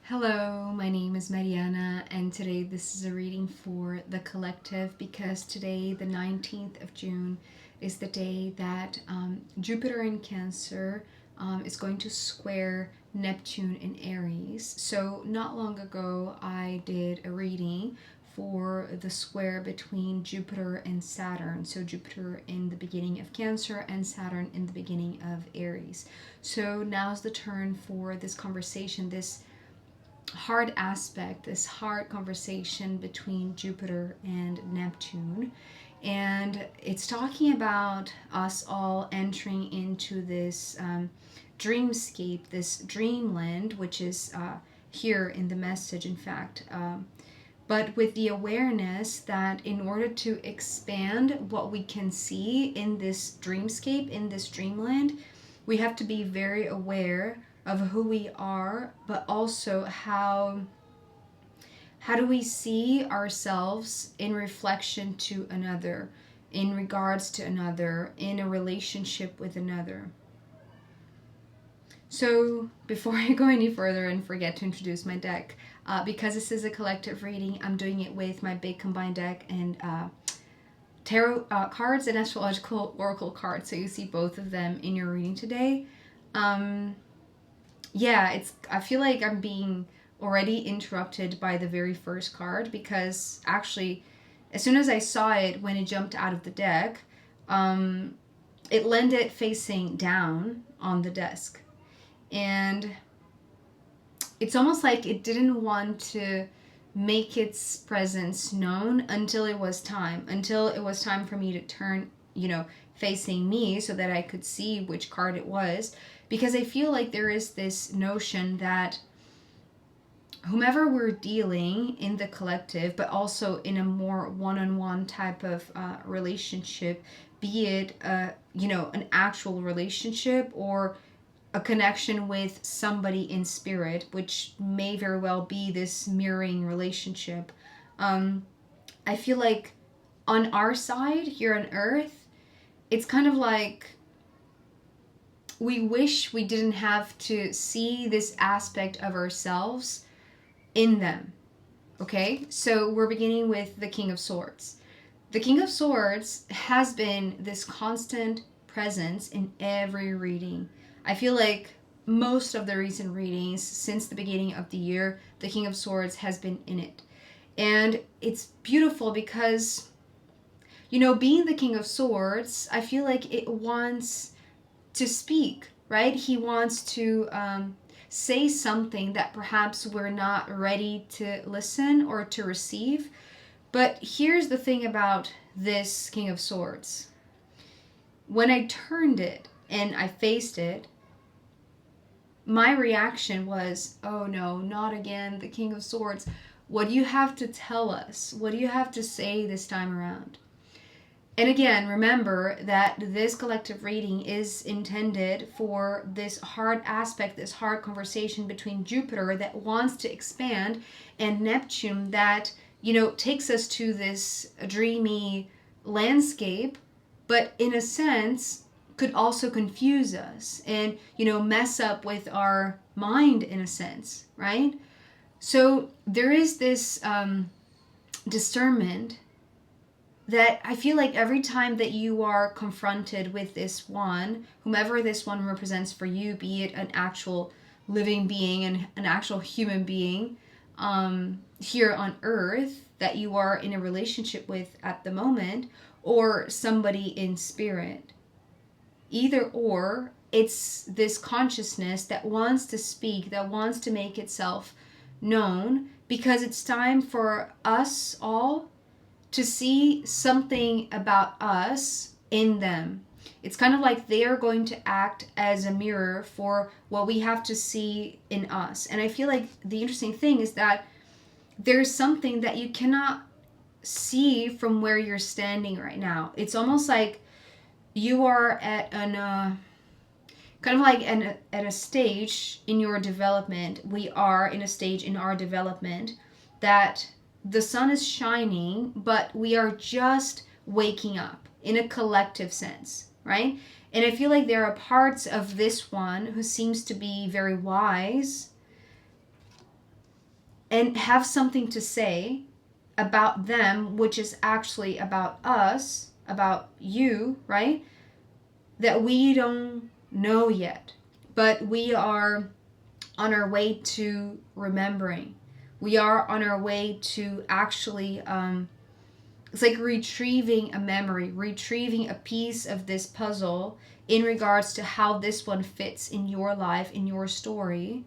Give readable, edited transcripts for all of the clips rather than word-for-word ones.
Hello, my name is Mariana, and today this is a reading for the collective because today, the 19th of June, is the day that Jupiter in Cancer is going to square Neptune in Aries. So, not long ago, I did a reading for the square between Jupiter and Saturn. So, Jupiter in the beginning of Cancer and Saturn in the beginning of Aries. So, now's the turn for this conversation, this hard aspect, this hard conversation between Jupiter and Neptune. And it's talking about us all entering into this dreamscape, this dreamland, which is here in the message, in fact. But with the awareness that in order to expand what we can see in this dreamscape, in this dreamland, we have to be very aware of who we are, but also how do we see ourselves in reflection to another, in regards to another, in a relationship with another. So before I go any further and forget to introduce my deck, because this is a collective reading, I'm doing it with my big combined deck and tarot cards and astrological oracle cards. So you see both of them in your reading today. I feel like I'm being already interrupted by the very first card because actually, as soon as I saw it when it jumped out of the deck, it landed facing down on the desk. And it's almost like it didn't want to make its presence known until it was time for me to turn, facing me so that I could see which card it was. Because I feel like there is this notion that whomever we're dealing in the collective, but also in a more one-on-one type of relationship, be it, an actual relationship or a connection with somebody in spirit, which may very well be this mirroring relationship. I feel like on our side here on Earth, it's kind of like we wish we didn't have to see this aspect of ourselves in them. Okay? So we're beginning with the King of Swords. The King of Swords has been this constant presence in every reading. I feel like most of the recent readings since the beginning of the year, the King of Swords has been in it. And it's beautiful because, being the King of Swords, I feel like it wants to speak, right? He wants to say something that perhaps we're not ready to listen or to receive. But here's the thing about this King of Swords. When I turned it and I faced it, my reaction was, oh no, not again, the King of Swords. What do you have to tell us? What do you have to say this time around? And again, remember that this collective reading is intended for this hard aspect, this hard conversation between Jupiter that wants to expand and Neptune that, takes us to this dreamy landscape, but in a sense could also confuse us and, mess up with our mind in a sense, right? So there is this discernment that I feel like every time that you are confronted with this one, whomever this one represents for you, be it an actual living being and an actual human being here on Earth that you are in a relationship with at the moment, or somebody in spirit. Either or, it's this consciousness that wants to speak, that wants to make itself known, because it's time for us all to see something about us in them. It's kind of like they are going to act as a mirror for what we have to see in us. And I feel like the interesting thing is that there's something that you cannot see from where you're standing right now. It's almost like you are at at a stage in your development. We are in a stage in our development that the sun is shining, but we are just waking up in a collective sense, right? And I feel like there are parts of this one who seems to be very wise and have something to say about them, which is actually about us, about you, right? That we don't know yet, but we are on our way to remembering. We are on our way to actually, it's like retrieving a memory, retrieving a piece of this puzzle in regards to how this one fits in your life, in your story.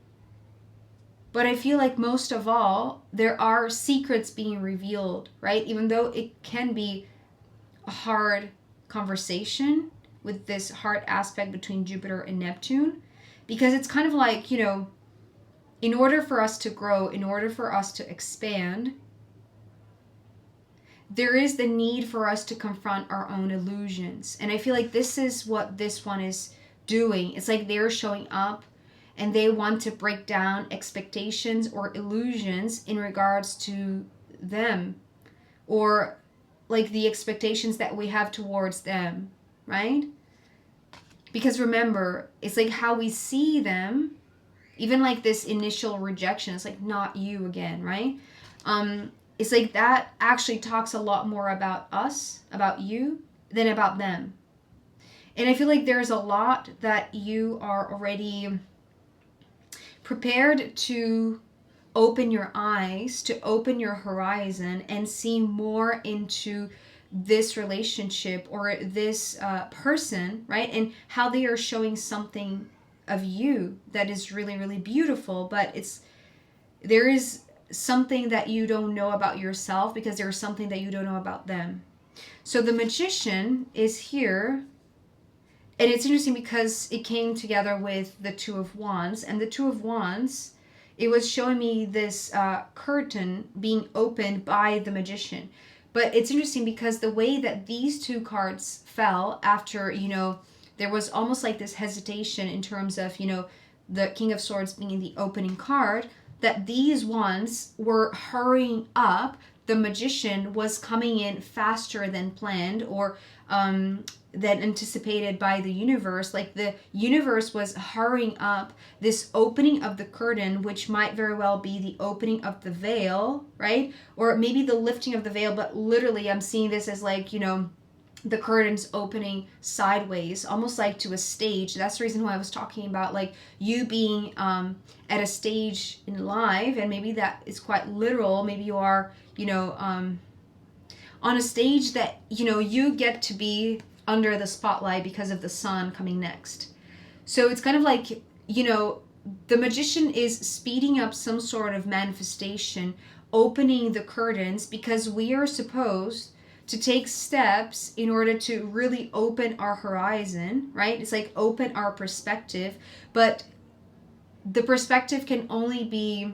But I feel like most of all, there are secrets being revealed, right? Even though it can be a hard conversation with this hard aspect between Jupiter and Neptune, because it's kind of like, in order for us to grow, in order for us to expand, there is the need for us to confront our own illusions. And I feel like this is what this one is doing. It's like they're showing up and they want to break down expectations or illusions in regards to them, or like the expectations that we have towards them, right? Because remember, it's like how we see them, even like this initial rejection, it's like, not you again, right? It's like that actually talks a lot more about us, about you, than about them. And I feel like there's a lot that you are already prepared to open your eyes, to open your horizon and see more into this relationship or this person, right? And how they are showing something of you that is really, really beautiful, but there is something that you don't know about yourself because there's something that you don't know about them. So the Magician is here, and it's interesting because it came together with the Two of Wands, and the Two of Wands, it was showing me this curtain being opened by the Magician. But it's interesting because the way that these two cards fell after, there was almost like this hesitation in terms of, the King of Swords being the opening card, that these ones were hurrying up. The Magician was coming in faster than planned, or than anticipated by the universe. Like the universe was hurrying up this opening of the curtain, which might very well be the opening of the veil, right? Or maybe the lifting of the veil, but literally I'm seeing this as like, the curtains opening sideways, almost like to a stage. That's the reason why I was talking about like you being at a stage in life, and maybe that is quite literal. Maybe you are, on a stage that, you get to be under the spotlight because of the sun coming next. So it's kind of like, the Magician is speeding up some sort of manifestation, opening the curtains, because we are supposed to take steps in order to really open our horizon, right? It's like open our perspective, but the perspective can only be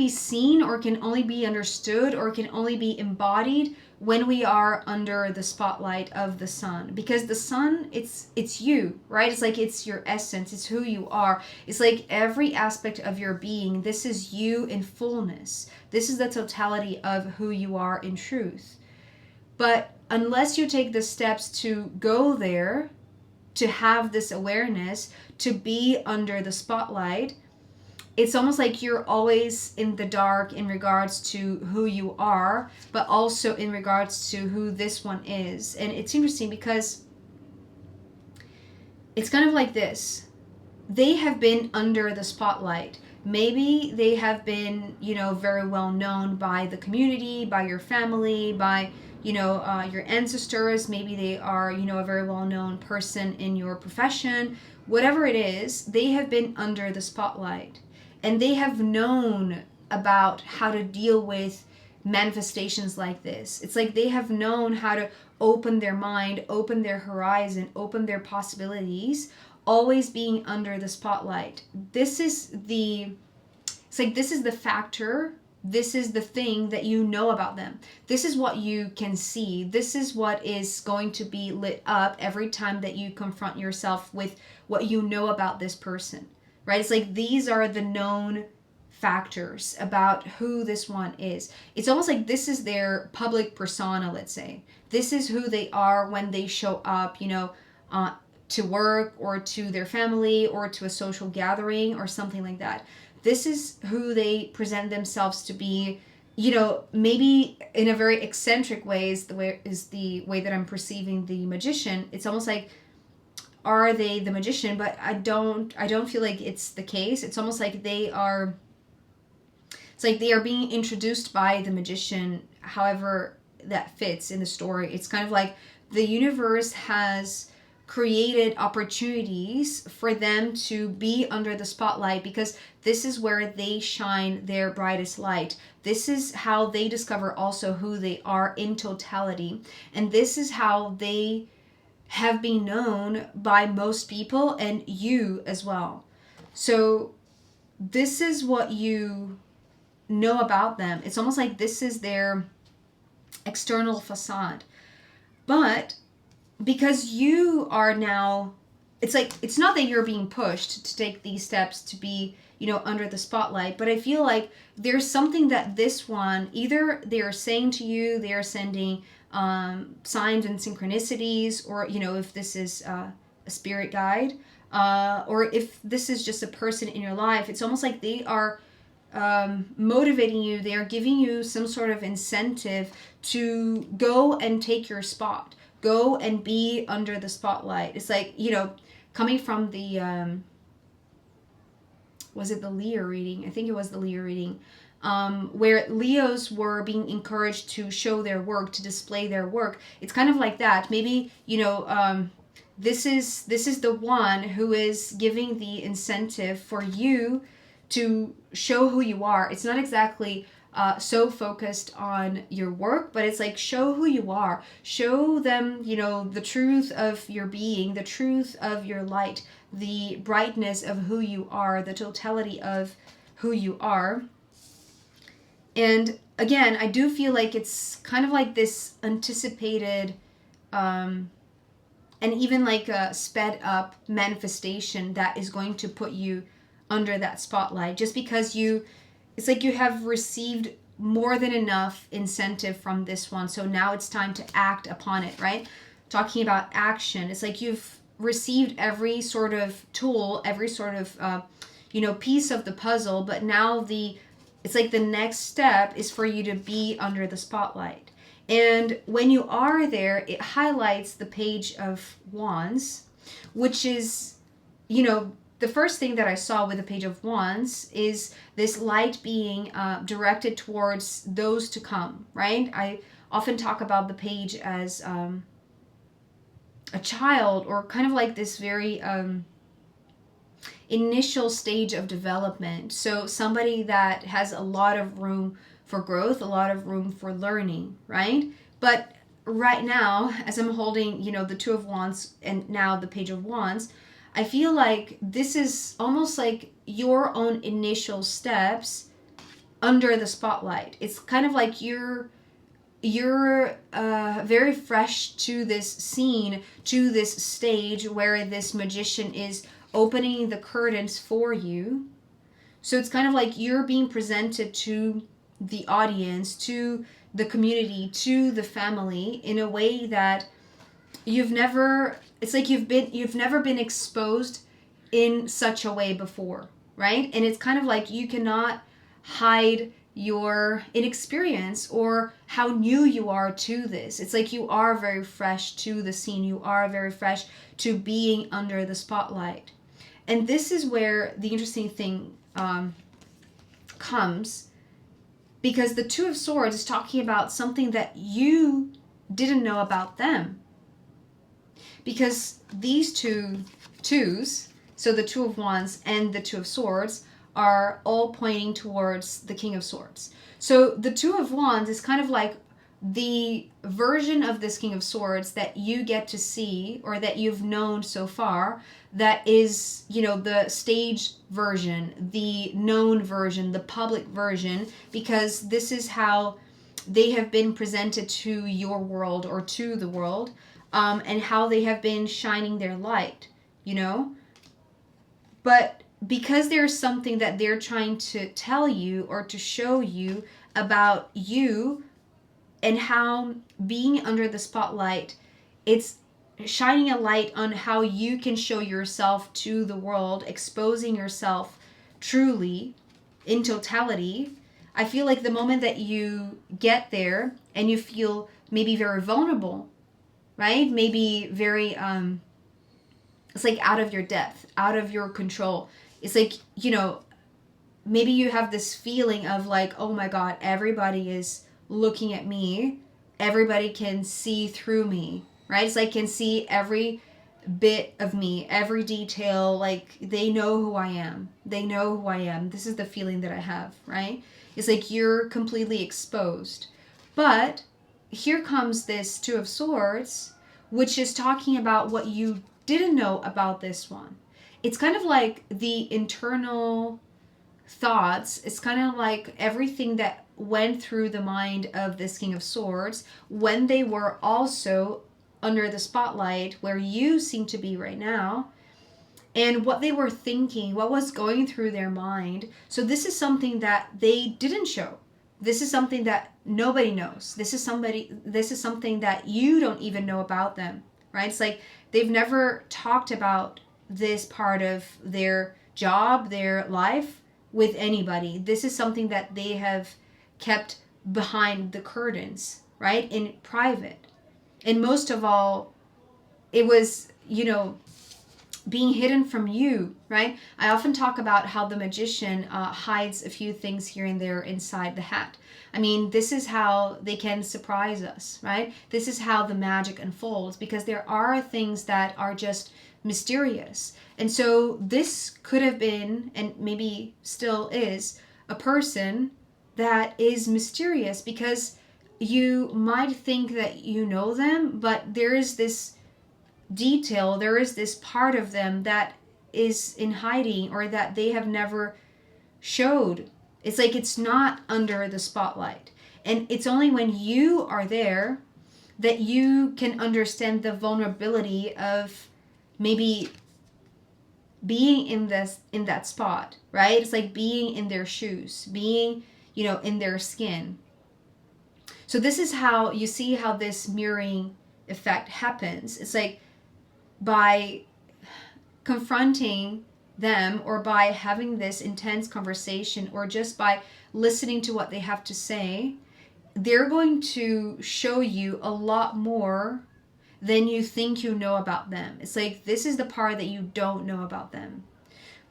seen, or can only be understood, or can only be embodied when we are under the spotlight of the sun. Because the sun, it's you, right? It's like it's your essence, it's who you are. It's like every aspect of your being. This is you in fullness. This is the totality of who you are in truth. But unless you take the steps to go there, to have this awareness, to be under the spotlight, it's almost like you're always in the dark in regards to who you are, but also in regards to who this one is. And it's interesting because it's kind of like this. They have been under the spotlight. Maybe they have been, very well known by the community, by your family, by, your ancestors. Maybe they are, a very well known person in your profession. Whatever it is, they have been under the spotlight. And they have known about how to deal with manifestations like this. It's like they have known how to open their mind, open their horizon, open their possibilities, always being under the spotlight. This is the factor. This is the thing that you know about them. This is what you can see. This is what is going to be lit up every time that you confront yourself with what you know about this person. Right? It's like these are the known factors about who this one is. It's almost like this is their public persona, let's say. This is who they are when they show up, to work or to their family or to a social gathering or something like that. This is who they present themselves to be. Maybe in a very eccentric way is the way that I'm perceiving the magician. It's almost like, are they the magician? But I don't feel like it's the case. It's almost like it's like they are being introduced by the magician, however that fits in the story. It's kind of like the universe has created opportunities for them to be under the spotlight, because this is where they shine their brightest light. This is how they discover also who they are in totality. And this is how they have been known by most people and you as well. So this is what you know about them. It's almost like this is their external facade. But because you are now, it's like, it's not that you're being pushed to take these steps to be, under the spotlight, but I feel like there's something that this one, either they are saying to you, they are sending signs and synchronicities, or, if this is a spirit guide, or if this is just a person in your life, it's almost like they are motivating you. They are giving you some sort of incentive to go and take your spot. Go and be under the spotlight. It's like, coming from the, was it the Leo reading? I think it was the Leo reading, where Leos were being encouraged to show their work, to display their work. It's kind of like that. Maybe, this is the one who is giving the incentive for you to show who you are. It's not exactly so focused on your work, but it's like, show who you are. Show them, the truth of your being, the truth of your light, the brightness of who you are, the totality of who you are. And again, I do feel like it's kind of like this anticipated and even like a sped up manifestation that is going to put you under that spotlight, just because it's like you have received more than enough incentive from this one. So now it's time to act upon it, right? Talking about action, it's like you've received every sort of tool, every sort of, piece of the puzzle. But now it's like the next step is for you to be under the spotlight. And when you are there, it highlights the Page of Wands, which is, the first thing that I saw with the Page of Wands is this light being directed towards those to come, right? I often talk about the page as a child, or kind of like this very initial stage of development. So somebody that has a lot of room for growth, a lot of room for learning, right? But right now, as I'm holding, the Two of Wands and now the Page of Wands, I feel like this is almost like your own initial steps under the spotlight. It's kind of like you're very fresh to this scene, to this stage where this magician is opening the curtains for you. So it's kind of like you're being presented to the audience, to the community, to the family in a way that you've never been exposed in such a way before, right? And it's kind of like you cannot hide your inexperience or how new you are to this. It's like you are very fresh to the scene. You are very fresh to being under the spotlight. And this is where the interesting thing comes, because the Two of Swords is talking about something that you didn't know about them. Because these twos, so the Two of Wands and the Two of Swords, are all pointing towards the King of Swords. So the Two of Wands is kind of like the version of this King of Swords that you get to see, or that you've known so far, that is, the stage version, the known version, the public version, because this is how they have been presented to your world, or to the world. And how they have been shining their light, But because there's something that they're trying to tell you or to show you about you, and how being under the spotlight, it's shining a light on how you can show yourself to the world, exposing yourself truly in totality. I feel like the moment that you get there and you feel maybe very vulnerable, right? Maybe very, it's like out of your depth, out of your control. It's like, maybe you have this feeling of like, oh my God, everybody is looking at me. Everybody can see through me, right? It's like can see every bit of me, every detail. Like they know who I am. They know who I am. This is the feeling that I have, right? It's like you're completely exposed. But here comes this Two of Swords, which is talking about what you didn't know about this one. It's kind of like the internal thoughts. It's kind of like everything that went through the mind of this King of Swords when they were also under the spotlight where you seem to be right now, and what they were thinking, what was going through their mind. So this is something that they didn't show. This is something that nobody knows. This is something that you don't even know about them, right? It's like they've never talked about this part of their job, their life with anybody. This is something that they have kept behind the curtains, right? In private. And most of all, it was, being hidden from you, right? I often talk about how the magician hides a few things here and there inside the hat. I mean, this is how they can surprise us, right? This is how the magic unfolds, because there are things that are just mysterious. And so this could have been, and maybe still is, a person that is mysterious, because you might think that you know them, but there is this detail, there is this part of them that is in hiding, or that they have never showed. It's like it's not under the spotlight. And it's only when you are there that you can understand the vulnerability of maybe being in that spot, right? It's like being in their shoes, being, in their skin. So this is how you see how this mirroring effect happens. It's like by confronting them, or by having this intense conversation, or just by listening to what they have to say, they're going to show you a lot more than you think you know about them. It's like this is the part that you don't know about them.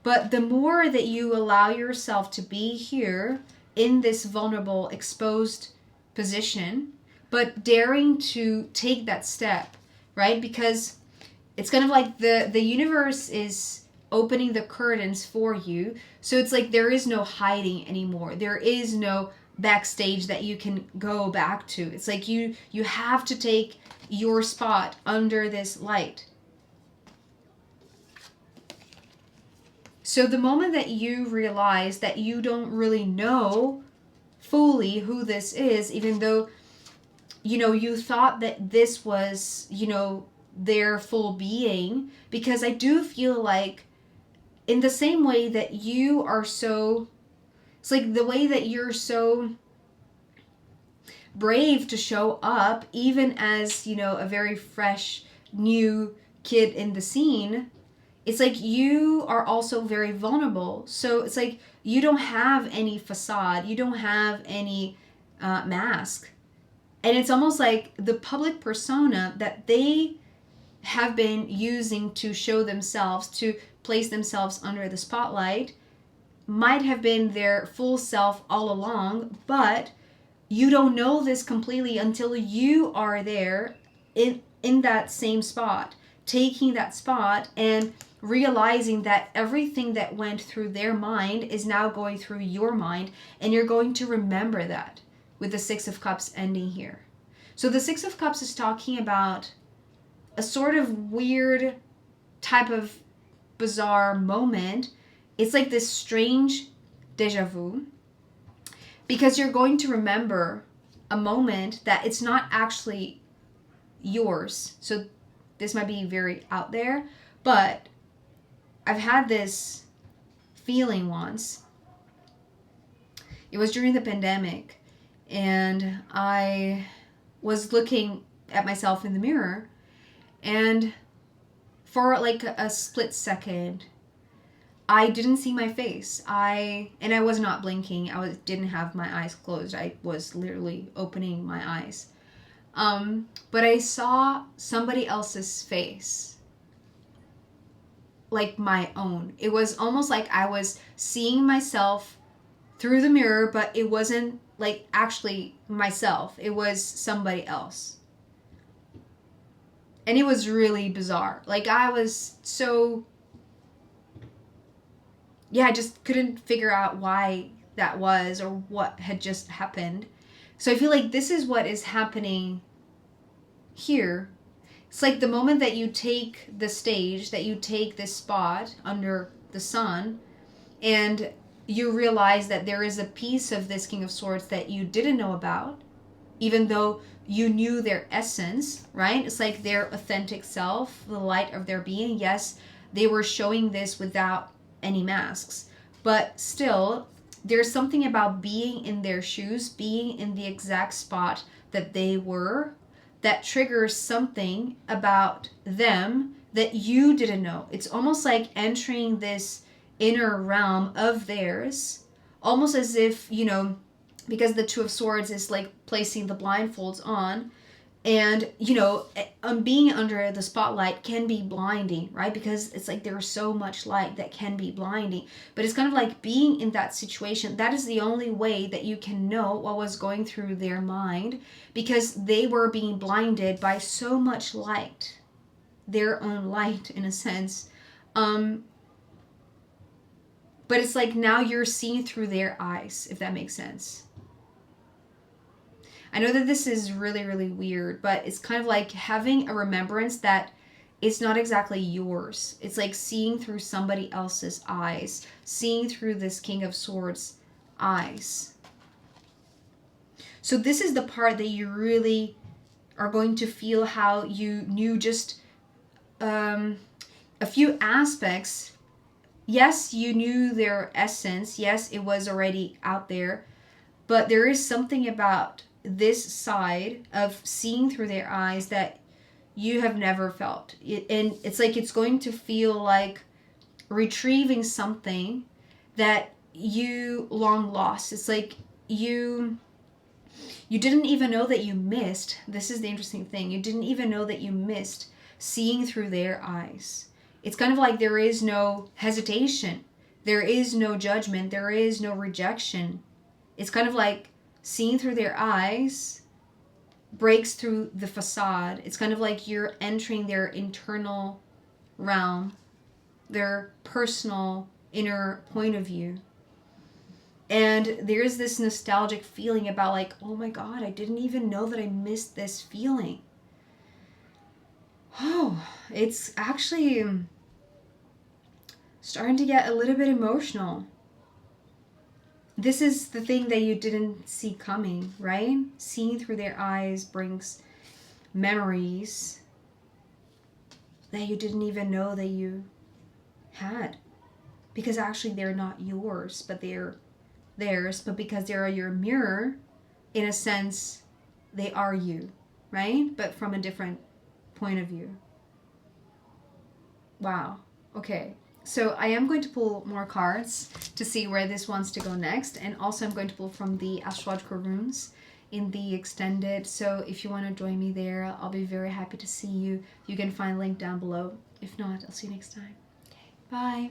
But the more that you allow yourself to be here in this vulnerable, exposed position, but daring to take that step, right? Because it's kind of like the universe is opening the curtains for you. So it's like there is no hiding anymore. There is no backstage that you can go back to. It's like you have to take your spot under this light. So the moment that you realize that you don't really know fully who this is, even though, you thought that this was, their full being, because I do feel like in the same way that you are so, it's like the way that you're so brave to show up, even as, a very fresh, new kid in the scene, it's like you are also very vulnerable. So it's like you don't have any facade, you don't have any mask. And it's almost like the public persona that they have been using to show themselves, to place themselves under the spotlight, might have been their full self all along, but you don't know this completely until you are there in that same spot, taking that spot and realizing that everything that went through their mind is now going through your mind, and you're going to remember that with the Six of Cups ending here. So the Six of Cups is talking about a sort of weird type of bizarre moment. It's like this strange deja vu, because you're going to remember a moment that it's not actually yours. So this might be very out there, but I've had this feeling once. It was during the pandemic, and I was looking at myself in the mirror, And for like a split second, I didn't see my face. I was not blinking. Didn't have my eyes closed. I was literally opening my eyes. But I saw somebody else's face, like my own. It was almost like I was seeing myself through the mirror, but it wasn't like actually myself. It was somebody else. And it was really bizarre. Like I was so, yeah, I just couldn't figure out why that was or what had just happened. So I feel like this is what is happening here. It's like the moment that you take the stage, that you take this spot under the sun, and you realize that there is a piece of this King of Swords that you didn't know about, even though you knew their essence, right? It's like their authentic self, the light of their being. Yes, they were showing this without any masks, but still, there's something about being in their shoes, being in the exact spot that they were, that triggers something about them that you didn't know. It's almost like entering this inner realm of theirs, almost as if, because the Two of Swords is like placing the blindfolds on, and being under the spotlight can be blinding, right? Because it's like there's so much light that can be blinding. But it's kind of like being in that situation. That is the only way that you can know what was going through their mind, because they were being blinded by so much light, their own light in a sense. But it's like now you're seeing through their eyes, if that makes sense. I know that this is really, really weird, but it's kind of like having a remembrance that it's not exactly yours. It's like seeing through somebody else's eyes, seeing through this King of Swords eyes. So this is the part that you really are going to feel how you knew just a few aspects. Yes, you knew their essence. Yes, it was already out there. But there is something about this side of seeing through their eyes that you have never felt. And it's like it's going to feel like retrieving something that you long lost. It's like you didn't even know that you missed. This is the interesting thing. You didn't even know that you missed seeing through their eyes. It's kind of like there is no hesitation. There is no judgment. There is no rejection. It's kind of like seeing through their eyes breaks through the facade. It's kind of like you're entering their internal realm, their personal inner point of view. And there's this nostalgic feeling about like, oh my God, I didn't even know that I missed this feeling. Oh, it's actually starting to get a little bit emotional. This is the thing that you didn't see coming, right? Seeing through their eyes brings memories that you didn't even know that you had. Because actually they're not yours, but they're theirs. But because they are your mirror, in a sense, they are you, right? But from a different point of view. Wow. Okay. So I am going to pull more cards to see where this wants to go next. And also I'm going to pull from the astrological rooms in the extended. So if you want to join me there, I'll be very happy to see you. You can find a link down below. If not, I'll see you next time. Okay, bye.